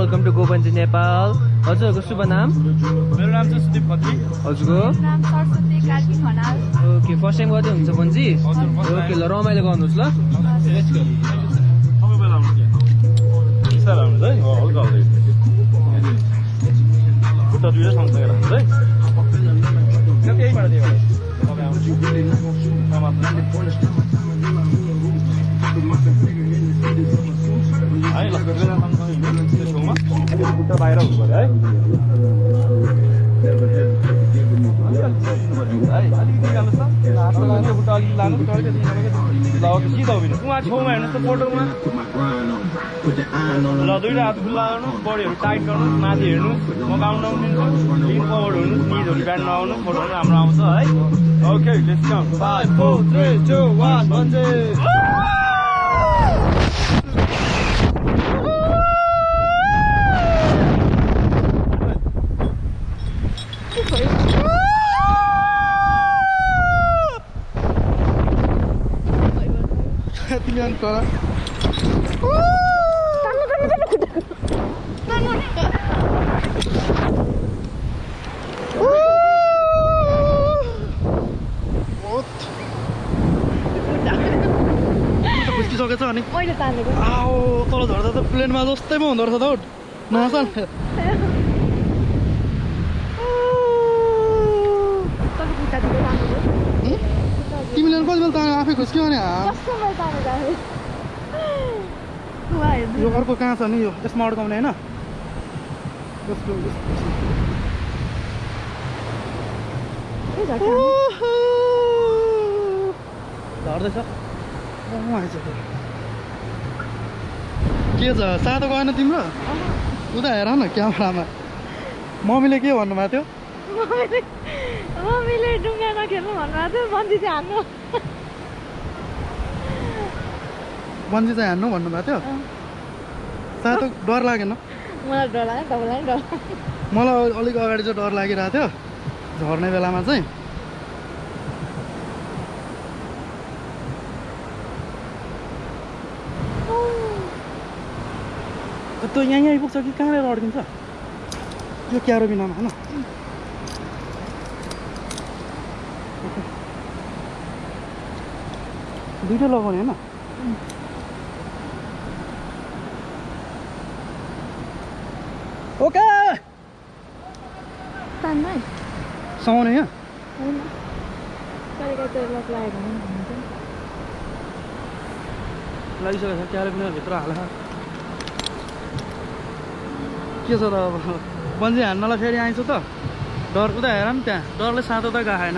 Welcome to गोपञ्जी Nepal. हजुरको शुभ नाम? मेरो नाम चाहिँ सुदीप खत्री। हजुरको नाम Saraswati Karki Khanal. Okay, first time गर्दै हुन्छ पञ्जी? ओके, ल रमाइलो गर्नुहोस् ल। सबै बेला आउनु क्या सर आउनु है हल्का हल्दै खुट्टा दुईटा सँगसँगै राख्नु है त्यहीबाट त्यहीबाट तपाईँ आउनु है ल सँगसँगै छेउमा खुट्टा बाहिर हुनु पऱ्यो है अलिकति निकाल्नुहोस् त खुट्टा अलिकति लानुहोस् ल सिधा उभिनु उहाँ छेउमा हेर्नुहोस् त फोटोमा ल दुईवटा हात खुल्ला गर्नुहोस् बडीहरू टाइट गर्नुहोस् माथि हेर्नुहोस् म काउन्ट डाउन दिन्छु लिन फरवर्ड हुनुहोस् निजहरू ब्यान्ड नआउनुहोस् फोटोहरू राम्रो आउँछ है ओके लेट्स काउन्ट 5 4 3 2 1 बन्जे तिमी अन्त खुस्किसकेछ अनि आओ तल झर्दा त प्लेनमा जस्तै पो हुँदो रहेछ त नसन तिमीले कति बेला ताने आफै खुस्क्यो भने यो अर्को कहाँ छ नि यो यसमा अड्काउने होइन झर्दैछ के छ सातो गएन तिम्रो उता हेर न क्यामेरामा मम्मीले के भन्नुभएको थियो मम्मीले डुङ्गा नखेल्नु भन्नुभएको थियो बन्जी चाहिँ हान्नु बन्जी चाहिँ हान्नु भन्नुभएको थियो सातो डर लागेन मलाई डर लाग्यो तपाईँलाई डर मलाई अलिक अगाडि चाहिँ डर लागिरहेको थियो झर्ने बेलामा चाहिँ त्यो यहाँ आइपुग्छ कि कहाँनिर अड्किन्छ यो क्यारो बिनामा होइन दुइटै लगाउने होइन ओके समाउने यहाँ लागिसकेको छ क्यारो बिना भित्र हाल के छ त अब बन्जी हान्नलाई फेरि आइन्छ त डर उता हेर नि त्यहाँ डरले सातो त गएन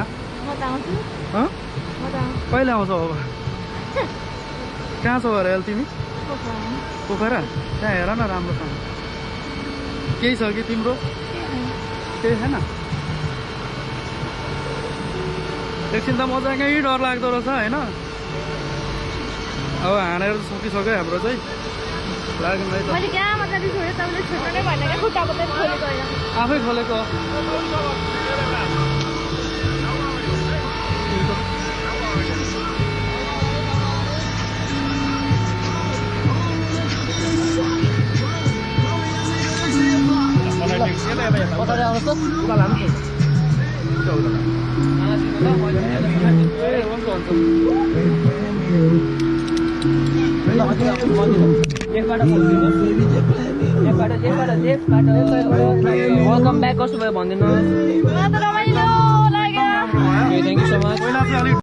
कहिले आउँछ अब कहाँ छ अरे अहिले तिमी पोखरा त्यहाँ हेर न राम्रोसँग केही छ कि तिम्रो केही छैन एकछिन त मजाकै डर लाग्दो रहेछ होइन अब हानेर सकिसक्यो हाम्रो चाहिँ आफै खोलेको पछाडि आउनुहोस् त उता लानुहोस् वेलकम ब्याक कस्तो भयो भनिदिनु। Thank you so much.